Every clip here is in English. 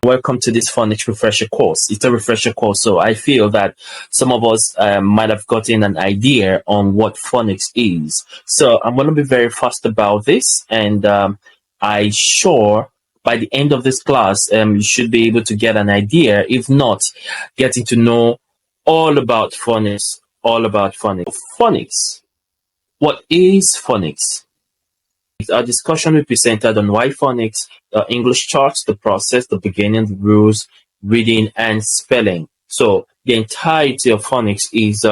Welcome to this Phonics refresher course. It's a refresher course, so I feel that some of us might have gotten an idea on what phonics is. So I'm going to be very fast about this, and I sure by the end of this class, you should be able to get an idea. If not, getting to know all about phonics, all about phonics. Phonics. What is phonics? Our discussion will be centered on why phonics, English charts, the process, the beginning, the rules, reading, and spelling. So the entirety of phonics is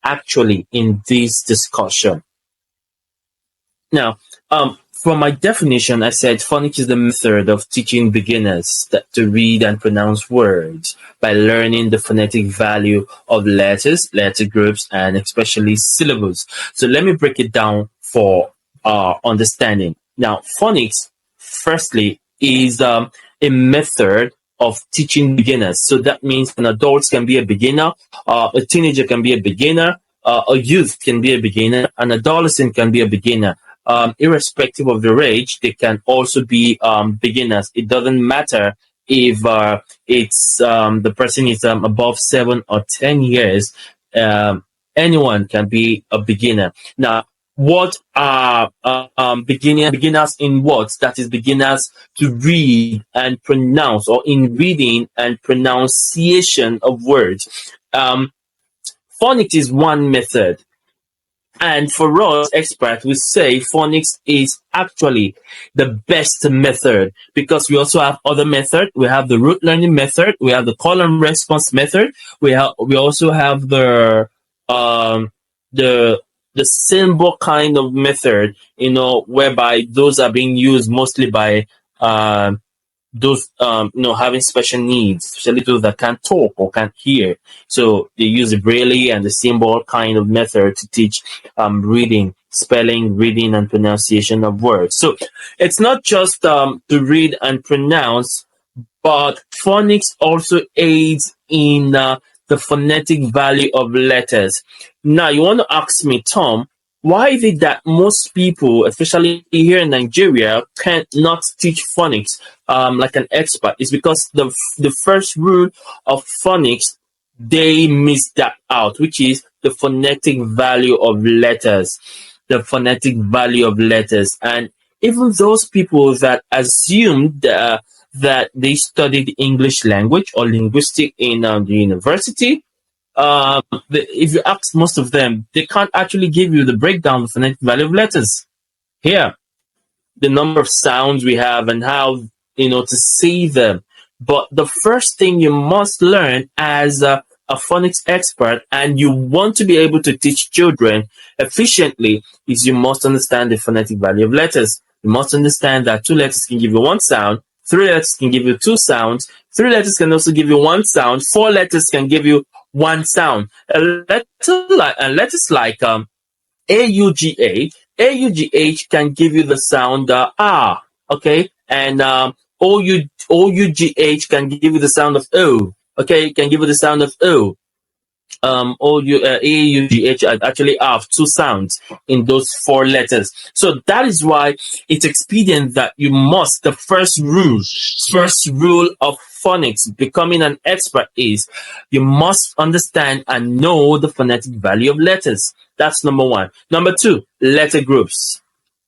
actually in this discussion. Now, from my definition, I said phonics is the method of teaching beginners to read and pronounce words by learning the phonetic value of letters, letter groups, and especially syllables. So let me break it down for understanding. Now, phonics, firstly, is a method of teaching beginners. So that means an adult can be a beginner, a teenager can be a beginner, a youth can be a beginner, an adolescent can be a beginner. Irrespective of their age, they can also be beginners. It doesn't matter if it's the person is above 7 or 10 years. Anyone can be a beginner. Now, what are beginners in what? That is beginners to read and pronounce, or in reading and pronunciation of words. Phonics is one method. And for us experts, we say phonics is actually the best method because we also have other methods. We have the rote learning method. We have the call and response method. We also have the symbol kind of method, whereby those are being used mostly by those having special needs, especially those that can't talk or can't hear. So they use the braille and the symbol kind of method to teach reading, spelling, reading, and pronunciation of words. So it's not just to read and pronounce, but phonics also aids in the phonetic value of letters. Now, you want to ask me, Tom, why is it that most people, especially here in Nigeria, cannot teach phonics like an expert? It's because the first rule of phonics, they miss that out, which is the phonetic value of letters. The phonetic value of letters. And even those people that assumed that they studied English language or linguistic in the university, if you ask most of them, they can't actually give you the breakdown of the phonetic value of letters. Here, the number of sounds we have and how, to say them. But the first thing you must learn as a phonics expert, and you want to be able to teach children efficiently, is you must understand the phonetic value of letters. You must understand that 2 letters can give you 1 sound, 3 letters can give you 2 sounds, 3 letters can also give you 1 sound, 4 letters can give you 1 sound. Letters like AUGA, AUGH can give you the sound R, okay? And OUGH can give you the sound of O, okay? It can give you the sound of O. AUGH actually have 2 sounds in those 4 letters. So that is why it's expedient that you must, the first rule of phonics, becoming an expert, is you must understand and know the phonetic value of letters. That's number 1. Number 2, letter groups.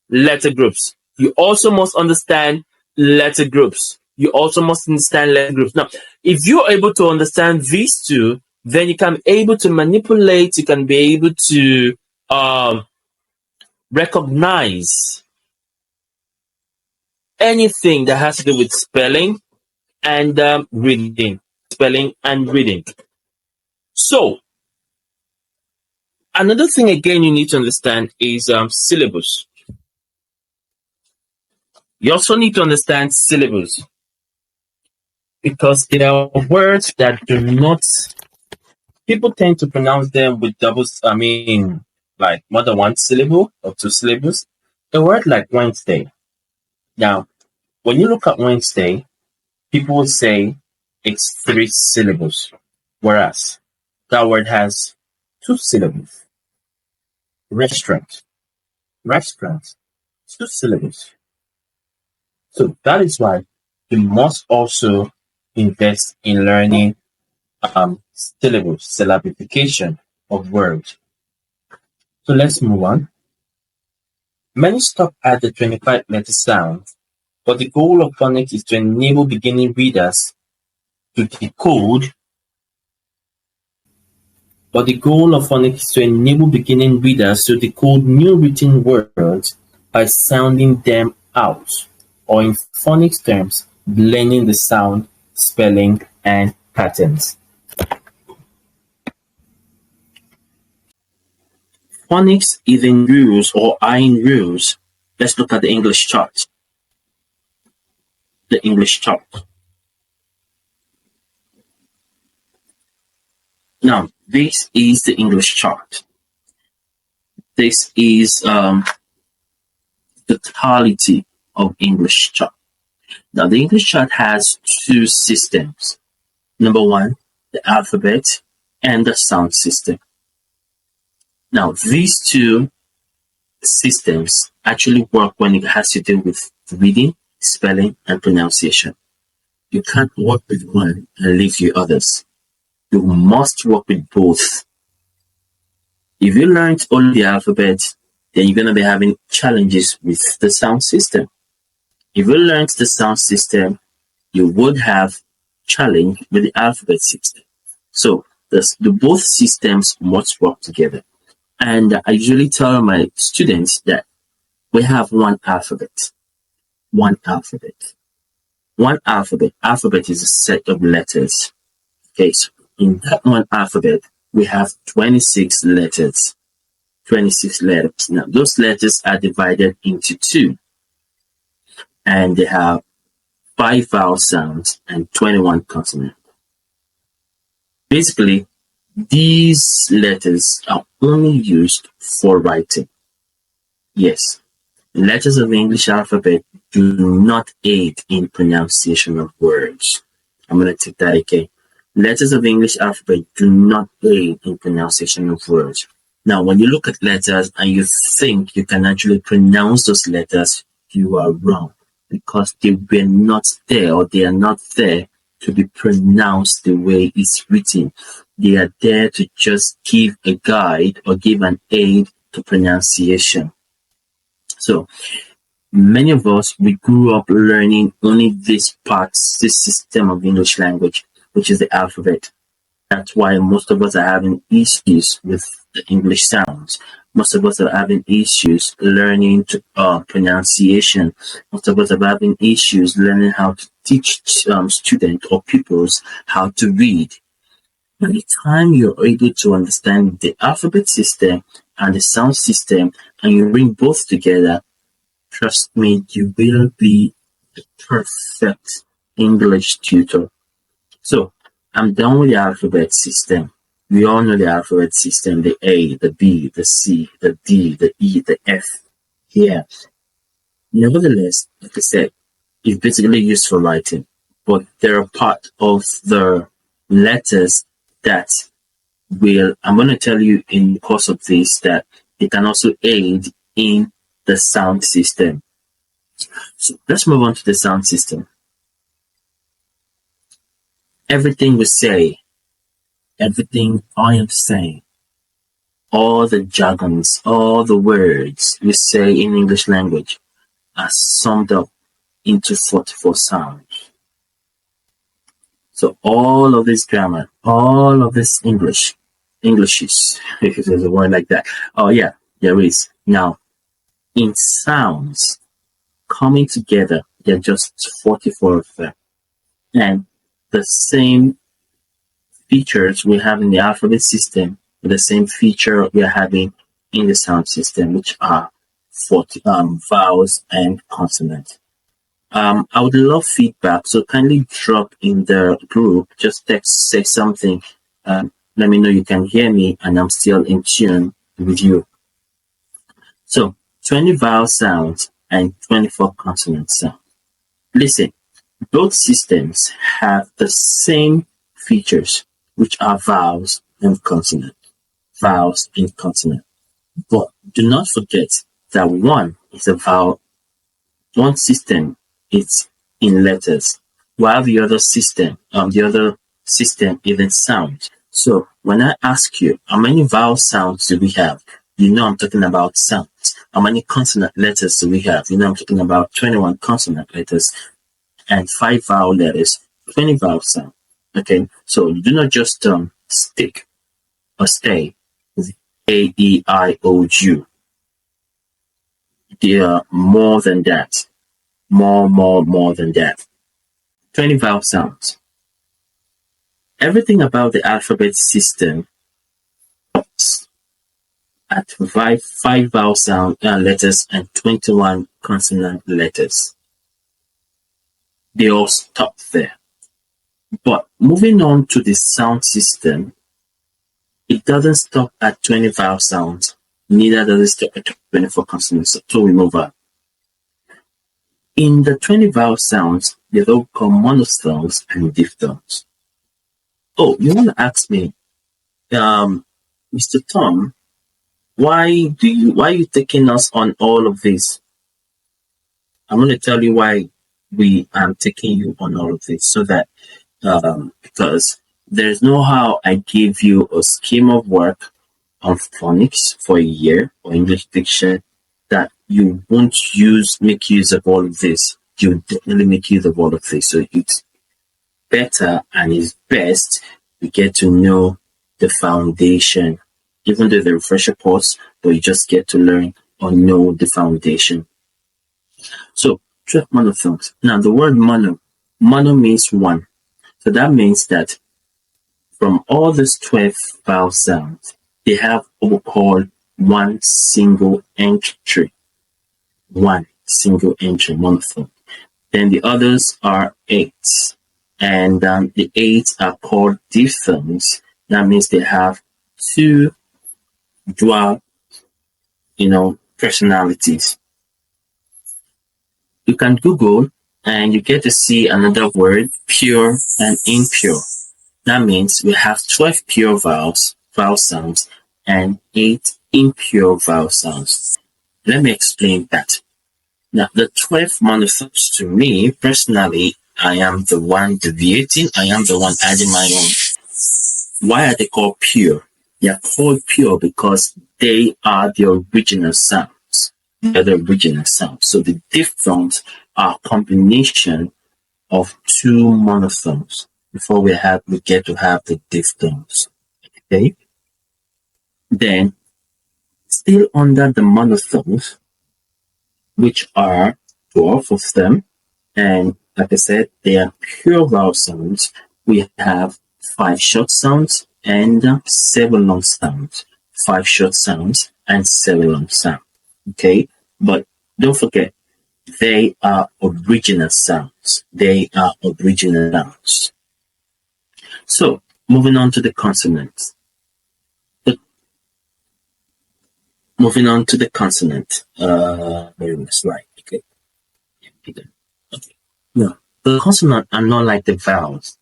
Letter groups. You also must understand letter groups. Now, if you're able to understand these 2, then you can be able to manipulate, you can be able to recognize anything that has to do with spelling and reading. So, another thing again you need to understand is syllables. You also need to understand syllables because there are words that do not. People tend to pronounce them with like more than 1 syllable or 2 syllables. A word like Wednesday. Now, when you look at Wednesday, people will say it's 3 syllables, whereas that word has 2 syllables. Restaurant, 2 syllables. So that is why you must also invest in learning syllabification of words. So let's move on. Many stop at the 25 letter sound, but the goal of phonics is to enable beginning readers to decode new written words by sounding them out, or in phonics terms, blending the sound, spelling, and patterns. Phonics is in rules or are in rules. Let's look at the English chart. The English chart. Now, this is the English chart. This is the totality of English chart. Now, the English chart has two systems. Number one, the alphabet and the sound system. Now, these two systems actually work when it has to do with reading, spelling, and pronunciation. You can't work with one and leave the others. You must work with both. If you learned only the alphabet, then you're going to be having challenges with the sound system. If you learned the sound system, you would have challenge with the alphabet system. So the both systems must work together. And I usually tell my students that we have one alphabet. One alphabet. One alphabet. Alphabet is a set of letters. Okay, so in that one alphabet, we have 26 letters. 26 letters. Now, those letters are divided into two. And they have 5 vowel sounds and 21 consonants. Basically, these letters are only used for writing. Yes, letters of the English alphabet do not aid in pronunciation of words. I'm going to take that again. Letters of the English alphabet do not aid in pronunciation of words. Now, when you look at letters and you think you can actually pronounce those letters, you are wrong, because they were not there, or they are not there to be pronounced the way it's written. They are there to just give a guide or give an aid to pronunciation. So many of us, we grew up learning only this system of English language, which is the alphabet. That's why most of us are having issues with the English sounds. Most of us are having issues learning pronunciation. Most of us are having issues learning how to teach students or pupils how to read. By the time you're able to understand the alphabet system and the sound system, and you bring both together, trust me, you will be the perfect English tutor. So, I'm done with the alphabet system. We all know the alphabet system, the A, the B, the C, the D, the E, the F. Yeah. Nevertheless, like I said, it's basically used for writing. But there are part of the letters that I'm going to tell you in the course of this, that it can also aid in the sound system. So let's move on to the sound system. Everything we say, everything I am saying, all the jargons, all the words we say in English language are summed up into 44 sounds. So all of this grammar, all of this Englishes, if there's a word like that. Oh yeah, there is. Now, in sounds coming together, there are just 44 of them. And the same features we have in the alphabet system, the same feature we are having in the sound system, which are 40 vowels and consonants. I would love feedback, so kindly drop in the group, just text, say something, let me know you can hear me and I'm still in tune with you. So 20 vowel sounds and 24 consonant sounds. Listen, both systems have the same features, which are vowels and consonant. Vowels and consonant. But do not forget that one is a vowel, one system is in letters, while the other system isn't sound. So when I ask you, how many vowel sounds do we have? You know I'm talking about sounds. How many consonant letters do we have? You know I'm talking about 21 consonant letters and 5 vowel letters, 20 vowel sounds. Okay, so you do not just stick or stay with A, E, I, O, U. There are more than that. More than that. 20 vowel sounds. Everything about the alphabet system stops at five vowel sound letters and 21 consonant letters. They all stop there. But moving on to the sound system, it doesn't stop at 20 vowel sounds, neither does it stop at 24 consonants. So we move on. In the 20 vowel sounds, there's what we call monophthongs and diphthongs. Oh, you want to ask me, Mr. Tom, why are you taking us on all of this? I'm going to tell you why we am taking you on all of this, so that because there's no how I give you a scheme of work on phonics for a year or English diction that you won't make use of all of this. You definitely make use of all of this. So it's better and it's best you get to know the foundation, even though the refresher course, but you just get to learn or know the foundation. So 12 monophthongs. Now the word mono means one. So that means that from all these 12 vowel sounds, they have what we call one single entry. One single entry monophthong. Then the others are 8. And the 8 are called diphthongs. That means they have 2 dual, personalities. You can Google and you get to see another word, pure and impure. That means we have 12 pure vowel sounds, and 8 impure vowel sounds. Let me explain that. Now, the 12 monophthongs, to me, personally, I am the one deviating, I am the one adding my own. Why are they called pure? They are called pure because they are the original sounds. They are the original sounds. So the diphthongs are a combination of 2 monophthongs before we get to have the diphthongs. Okay? Then, still under the monophthongs, which are 12 of them, and like I said, they are pure vowel sounds. We have 5 short sounds and 7 long sounds. 5 short sounds and 7 long sounds. Okay? But don't forget, they are original sounds. They are original sounds. So, moving on to the consonants. Moving on to the consonant. Very much right. Okay. Okay. Now, the consonants are not like the vowels.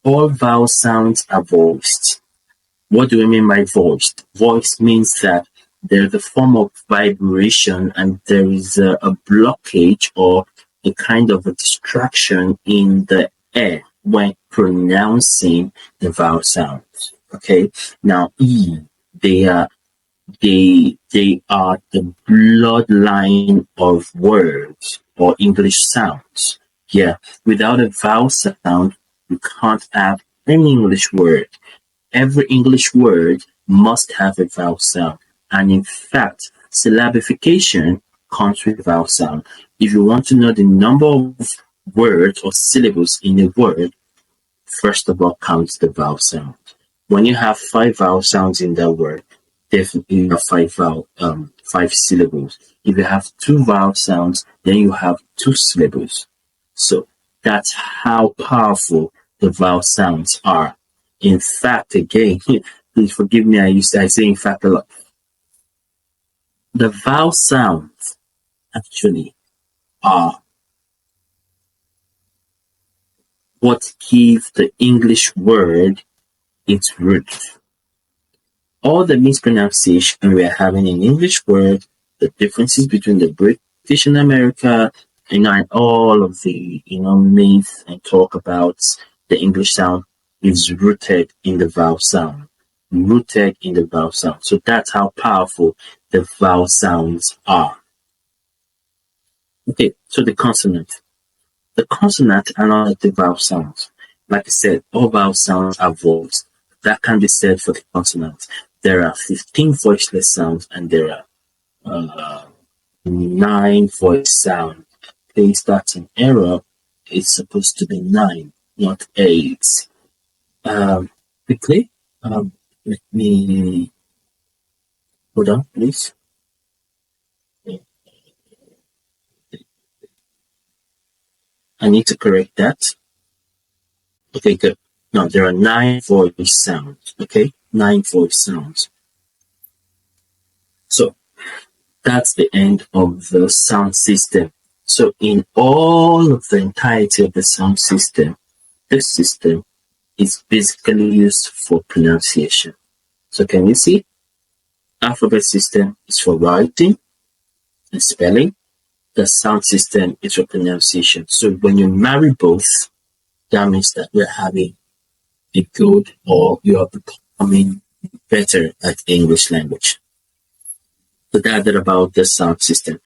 All vowel sounds are voiced. What do we mean by voiced? Voiced means that there's a form of vibration and there is a blockage or a kind of a distraction in the air when pronouncing the vowel sounds. Okay. Now, E, they are the bloodline of words or English sounds. Yeah, without a vowel sound, you can't have any English word. Every English word must have a vowel sound. And in fact, syllabification comes with vowel sound. If you want to know the number of words or syllables in a word, first of all counts the vowel sound. When you have 5 vowel sounds in that word, definitely you have 5 syllables. If you have 2 vowel sounds, then you have 2 syllables. So that's how powerful the vowel sounds are. In fact, again, please forgive me, I say in fact a lot. The vowel sounds actually are what give the English word its root. All the mispronunciation we are having in English word, the differences between the British and America, And all of the myth and talk about the English sound is rooted in the vowel sound. Rooted in the vowel sound. So that's how powerful the vowel sounds are. Okay, so the consonant. The consonant are not like the vowel sounds. Like I said, all vowel sounds are vowels. That can be said for the consonant. There are 15 voiceless sounds and there are 9 voice sounds. Please, that's an error. It's supposed to be 9, not 8. Um, quickly, let me hold on, please. I need to correct that. Okay, good. Now there are 9 voice sounds. Okay, 9 voice sounds. So that's the end of the sound system. So in all of the entirety of the sound system, this system is basically used for pronunciation. So can you see? Alphabet system is for writing and spelling. The sound system is for pronunciation. So when you marry both, that means that we're having a good or you are becoming better at English language. So that's it about the sound system.